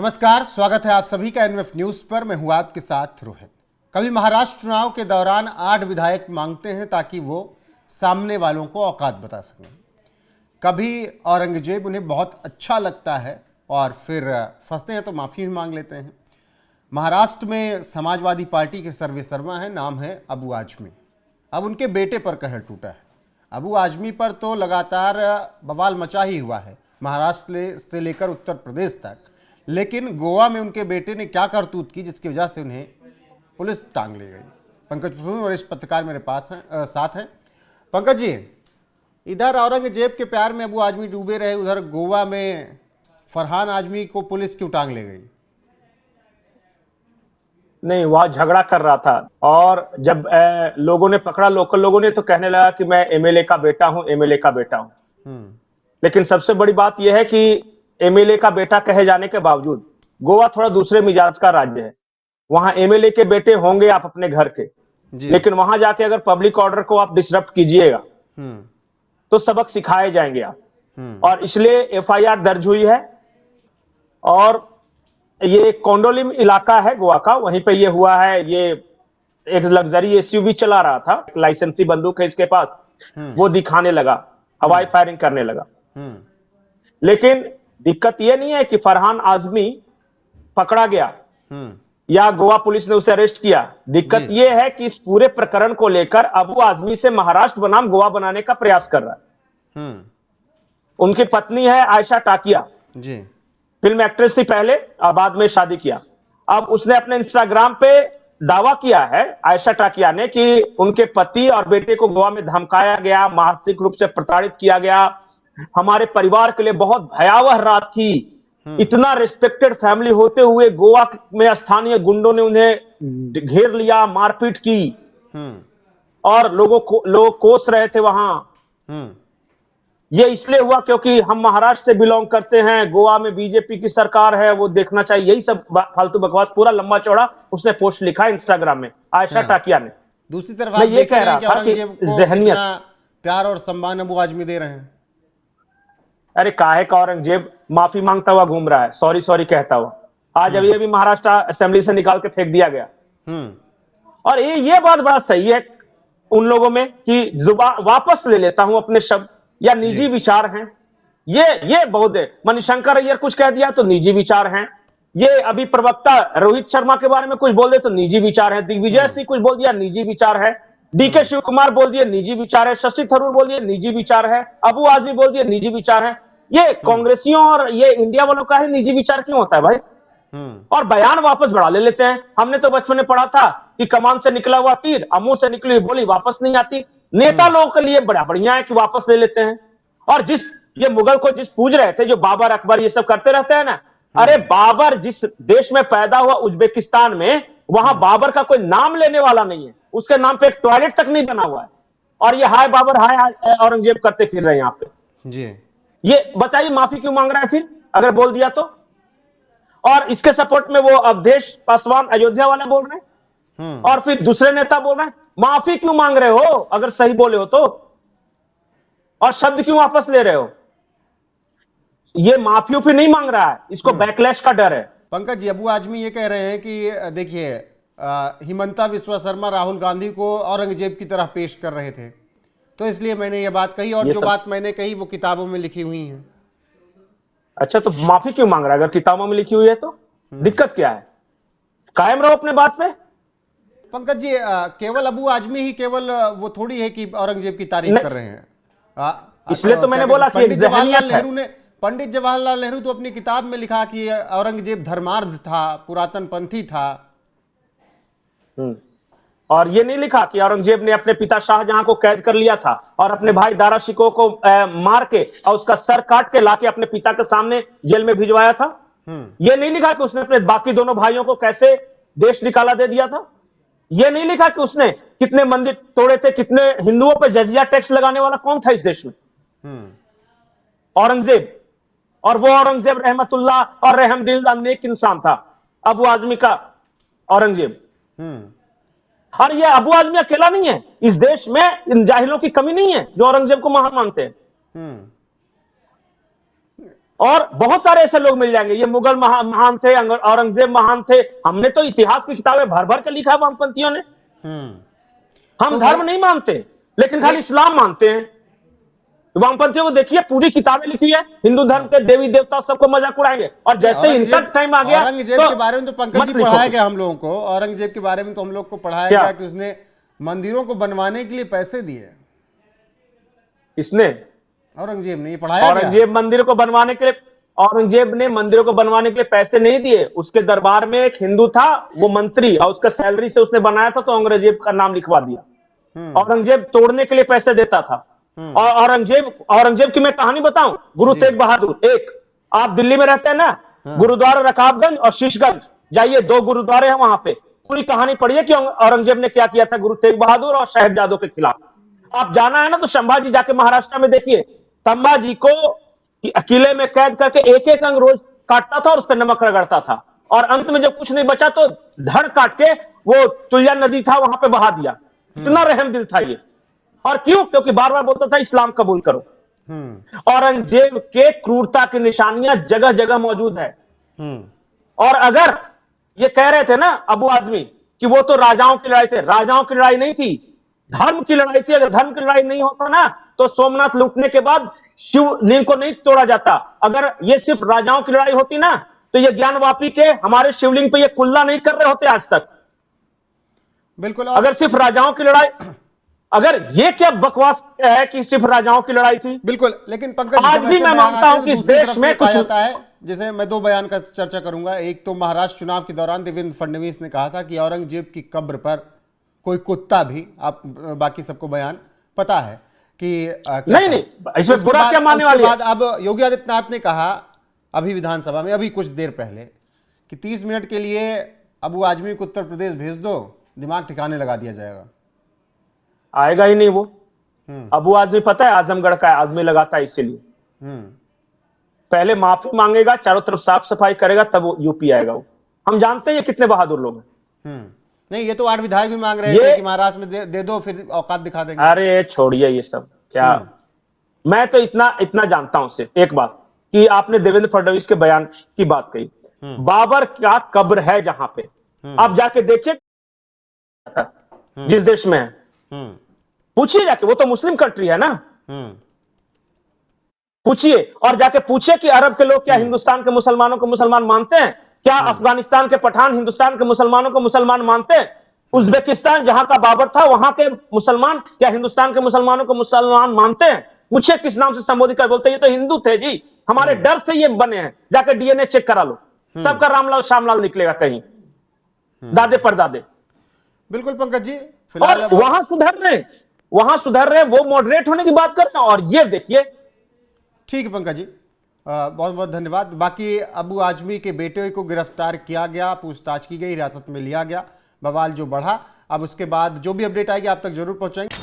नमस्कार, स्वागत है आप सभी का एनएफ न्यूज पर। मैं हूं आपके साथ रोहित। कभी महाराष्ट्र चुनाव के दौरान 8 विधायक मांगते हैं ताकि वो सामने वालों को औकात बता सकें। कभी औरंगजेब उन्हें बहुत अच्छा लगता है और फिर फंसते हैं तो माफ़ी भी मांग लेते हैं। महाराष्ट्र में समाजवादी पार्टी के सर्वेसर्वा हैं, नाम है अबू आजमी। अब उनके बेटे पर कहर टूटा है। अबू आजमी पर तो लगातार बवाल मचा ही हुआ है, महाराष्ट्र से लेकर उत्तर प्रदेश तक। लेकिन गोवा में उनके बेटे ने क्या करतूत की जिसकी वजह से उन्हें पुलिस टांग ले गई। पंकज प्रसून वरिष्ठ पत्रकार मेरे पास हैं, साथ हैं। पंकज जी, इधर औरंगजेब के प्यार में अबू आजमी डूबे रहे, उधर गोवा में फरहान आजमी को पुलिस क्यों टांग ले गई? नहीं, वह झगड़ा कर रहा था और जब लोगों ने पकड़ा, लोकल लोगों ने, तो कहने लगा कि मैं एमएलए का बेटा हूं, एमएलए का बेटा हूं। लेकिन सबसे बड़ी बात यह है कि एमएलए का बेटा कहे जाने के बावजूद गोवा थोड़ा दूसरे मिजाज का राज्य है। वहां एमएलए के बेटे होंगे आप अपने घर के, लेकिन वहां जाके अगर पब्लिक ऑर्डर को आप डिसरप्ट कीजिएगा तो सबक सिखाए जाएंगे आप। और इसलिए एफआईआर दर्ज हुई है और ये कोंडोलिम इलाका है गोवा का, वहीं पे ये हुआ है। ये एक लग्जरी एसयूवी चला रहा था, लाइसेंसी बंदूक है इसके पास, वो दिखाने लगा, हवाई फायरिंग करने लगा। लेकिन दिक्कत ये नहीं है कि फरहान आजमी पकड़ा गया या गोवा पुलिस ने उसे अरेस्ट किया। दिक्कत ये है कि इस पूरे प्रकरण को लेकर अबू आजमी से महाराष्ट्र बनाम गोवा बनाने का प्रयास कर रहा है। उनकी पत्नी है आयशा टाकिया जी, फिल्म एक्ट्रेस थी पहले और बाद में शादी किया। अब उसने अपने इंस्टाग्राम पे दावा किया है, आयशा टाकिया ने, कि उनके पति और बेटे को गोवा में धमकाया गया, मानसिक रूप से प्रताड़ित किया गया। हमारे परिवार के लिए बहुत भयावह रात थी। इतना रिस्पेक्टेड फैमिली होते हुए गोवा में स्थानीय गुंडों ने उन्हें घेर लिया, मारपीट की और लोग कोस रहे थे वहां। ये इसलिए हुआ क्योंकि हम महाराष्ट्र से बिलोंग करते हैं, गोवा में बीजेपी की सरकार है, वो देखना चाहिए। यही सब फालतू बकवास, पूरा लंबा चौड़ा उसने पोस्ट लिखा है इंस्टाग्राम में, आयशा टाकिया ने। दूसरी तरफ आप ये कह रहे हैं कि औरंगजेब को कितना प्यार और सम्मान अबू आजमी दे रहे हैं। अरे काहे का औरंगजेब माफी मांगता हुआ घूम रहा है, सॉरी सॉरी कहता हुआ। आज अभी अभी महाराष्ट्र असेंबली से निकाल के फेंक दिया गया। और ये बात बड़ा सही है उन लोगों में कि जुबान वापस ले लेता हूं अपने शब्द, या निजी विचार हैं। ये बहुत है। मणिशंकर अय्यर कुछ कह दिया तो निजी विचार हैं। ये अभी प्रवक्ता रोहित शर्मा के बारे में कुछ बोल दे तो निजी विचार है। दिग्विजय सिंह कुछ बोल दिया, निजी विचार है। डीके शिव कुमार बोल दिए, निजी विचार है। शशि थरूर बोल दिए, निजी विचार है। अबू आजमी बोल दिए, निजी विचार है। ये कांग्रेसियों और ये इंडिया वालों का ही निजी विचार क्यों होता है भाई? और बयान वापस बढ़ा ले लेते हैं। हमने तो बचपन में पढ़ा था कि कमान से निकला हुआ तीर मुंह से निकली हुई गोली वापस नहीं आती। नेता लोगों के लिए बड़ा बढ़िया है कि वापस ले लेते हैं। और ये मुगल को जिस पूज रहे थे, जो बाबर अकबर ये सब करते रहते हैं ना, अरे बाबर जिस देश में पैदा हुआ उज्बेकिस्तान में, वहां बाबर का कोई नाम लेने वाला नहीं है। उसके नाम पे एक टॉयलेट तक नहीं बना हुआ है। और ये हाय बाबर हाय औरंगजेब करते फिर रहे हैं यहाँ पे जी। ये बताइए माफी क्यों मांग रहा है फिर, अगर बोल दिया तो? और इसके सपोर्ट में वो अवधेश पासवान अयोध्या वाले बोल रहे हैं और फिर दूसरे नेता बोल रहे हैं माफी क्यों मांग रहे हो अगर सही बोले हो तो, और शब्द क्यों वापस ले रहे हो? ये माफियों पे नहीं मांग रहा है, इसको बैकलैश का डर है। पंकज जी, अबू आजमी ये कह रहे हैं कि देखिए हिमंता विश्वा शर्मा राहुल गांधी को औरंगजेब की तरह पेश कर रहे थे, तो इसलिए मैंने ये बात कही, और जो बात मैंने कही वो किताबों में लिखी हुई है। अच्छा, तो माफी क्यों मांग रहा है? अगर किताबों में लिखी हुई है तो दिक्कत क्या है? कायम रहो अपने बात पे। पंकज जी, केवल अबू आजमी ही केवल वो थोड़ी है कि औरंगजेब की तारीफ कर रहे हैं। इसलिए तो मैंने बोला कि पंडित जवाहरलाल नेहरू तो अपनी किताब में लिखा कि औरंगजेब धर्मार्ध था, पुरातन पंथी था। और ये नहीं लिखा कि औरंगजेब ने अपने पिता शाहजहां को कैद कर लिया था और अपने भाई दारा शिकोह को मार के और उसका सर काट के लाके अपने पिता के सामने जेल में भिजवाया था। ये नहीं लिखा कि उसने अपने बाकी दोनों भाइयों को कैसे देश निकाला दे दिया था। ये नहीं लिखा कि उसने कितने मंदिर तोड़े थे, कितने हिंदुओं पर जजिया टैक्स लगाने वाला कौन था इस देश में? औरंगजेब। और वो औरंगजेब रहमतुल्लाह और रहमदिल नेक इंसान था, अबू आजमी का औरंगजेब। और ये अबू आजमी अकेला नहीं है, इस देश में इन जाहिलों की कमी नहीं है जो औरंगजेब को महान मानते हैं। और बहुत सारे ऐसे लोग मिल जाएंगे। ये मुगल महान थे, औरंगजेब महान थे। हमने तो इतिहास की किताबें भर भर के लिखा है वामपंथियों ने। हम तो धर्म भाई नहीं मानते, लेकिन खाली इस्लाम मानते हैं। वामपंथियों को देखिए, पूरी किताबें लिखी है, हिंदू धर्म के देवी देवता सबको मजाक उड़ाएंगे, और जैसे ही इनका टाइम आ गया औरंगजेब तो के बारे में तो पंकज जी मत लिखो पढ़ाया कुछ। गया हम लोगों को। औरंगजेब के बारे में तो हम लोग को पढ़ाया क्या? गया कि उसने मंदिरों को बनवाने के लिए पैसे दिए। इसने औरंगजेब ने, ये पढ़ाया गया। औरंगजेब मंदिर को बनवाने के लिए औरंगजेब ने मंदिरों को बनवाने के लिए पैसे नहीं दिए। उसके दरबार में एक हिंदू था, वो मंत्री, और उसका सैलरी से उसने बनाया था, तो औरंगजेब का नाम लिखवा दिया। औरंगजेब तोड़ने के लिए पैसे देता था। और औरंगजेब की मैं कहानी बताऊं, गुरु तेग बहादुर। एक, आप दिल्ली में रहते हैं ना, गुरुद्वारा रकाबगंज और शीशगंज जाइए, 2 गुरुद्वारे हैं वहां पे। पूरी कहानी पढ़िए कि औरंगजेब ने क्या किया था गुरु तेग बहादुर और साहिबजादों के खिलाफ। आप जाना है ना तो संभाजी जाके महाराष्ट्र में देखिए, संभाजी को किले में कैद करके एक एक अंग रोज काटता था और उस पर नमक रगड़ता था, और अंत में जब कुछ नहीं बचा तो धड़ काट के वो तुल्या नदी था वहां पे बहा दिया। इतना रहम दिल था ये। और क्यों? क्योंकि बार बार बोलता था इस्लाम कबूल करो। औरंगजेब के क्रूरता की निशानियां जगह जगह मौजूद है। और अगर ये कह रहे थे ना अबू आजमी कि वो तो राजाओं की लड़ाई थे, राजाओं की लड़ाई नहीं थी, धर्म की लड़ाई थी। अगर धर्म की लड़ाई नहीं होता ना तो सोमनाथ लूटने के बाद शिवलिंग को नहीं तोड़ा जाता। अगर ये सिर्फ राजाओं की लड़ाई होती ना तो ये ज्ञानवापी के हमारे शिवलिंग पे ये कुल्ला नहीं कर रहे होते आज तक। बिल्कुल। अगर सिर्फ राजाओं की लड़ाई, अगर ये क्या बकवास है कि सिर्फ राजाओं की लड़ाई थी। बिल्कुल, लेकिन पंकज जी, आज जब भी ऐसे मैं बयान मानता आते हूं हैं तो कि इस दूसरी देश तरफ में से कहा कुछ जाता है, जैसे मैं 2 बयान का चर्चा करूंगा। एक तो महाराष्ट्र चुनाव के दौरान देवेंद्र फडणवीस ने कहा था कि औरंगजेब की कब्र पर कोई कुत्ता भी, आप बाकी सबको बयान पता है कि क्या नहीं कहा। नहीं, इसमें उसके बुरा बाद क्या मानने उसके वाली है? बाद अब योगी आदित्यनाथ ने कहा अभी विधानसभा में, अभी कुछ देर पहले, कि 30 मिनट के लिए अबू आजमी को उत्तर प्रदेश भेज दो, दिमाग ठिकाने लगा दिया जाएगा। आएगा ही नहीं वो। अबू आजमी पता है आजमगढ़ का है, आजमी लगाता है इसीलिए। पहले माफी मांगेगा, चारों तरफ साफ सफाई करेगा, तब वो यूपी आएगा वो। हम जानते हैं ये कितने बहादुर लोग हैं। नहीं, ये तो 8 विधायक भी मांग रहे थे कि महाराष्ट्र में दे दो, फिर औकात दिखा देंगे। अरे छोड़िए ये सब क्या। मैं तो इतना जानता हूं सिर्फ एक बात, कि आपने देवेंद्र फडणवीस के बयान की बात कही, बाबर का कब्र है जहां पे, आप जाके देखिए जिस देश में है, पूछिए जाके, वो तो मुस्लिम कंट्री है ना, पूछिए। और जाके पूछिए कि अरब के लोग क्या हिंदुस्तान के मुसलमानों को मुसलमान मानते हैं? क्या अफगानिस्तान के पठान हिंदुस्तान के मुसलमानों को मुसलमान मानते हैं? उज्बेकिस्तान जहां का बाबर था वहां के मुसलमान क्या हिंदुस्तान के मुसलमानों को मुसलमान मानते हैं? पूछे किस नाम से संबोधित कर, बोलते ये तो हिंदू थे जी, हमारे डर से ये बने हैं। जाके डीएनए चेक करा लो, सबका रामलाल श्यामलाल निकलेगा कहीं, दादे परदादे। बिल्कुल पंकज जी, फिलहाल वहां सुधर रहे, वो मॉडरेट होने की बात कर रहे हैं, और ये देखिए। ठीक है पंकज जी, बहुत बहुत धन्यवाद। बाकी अबू आजमी के बेटे को गिरफ्तार किया गया, पूछताछ की गई, हिरासत में लिया गया, बवाल जो बढ़ा, अब उसके बाद जो भी अपडेट आएगी आप तक जरूर पहुंचाएंगे।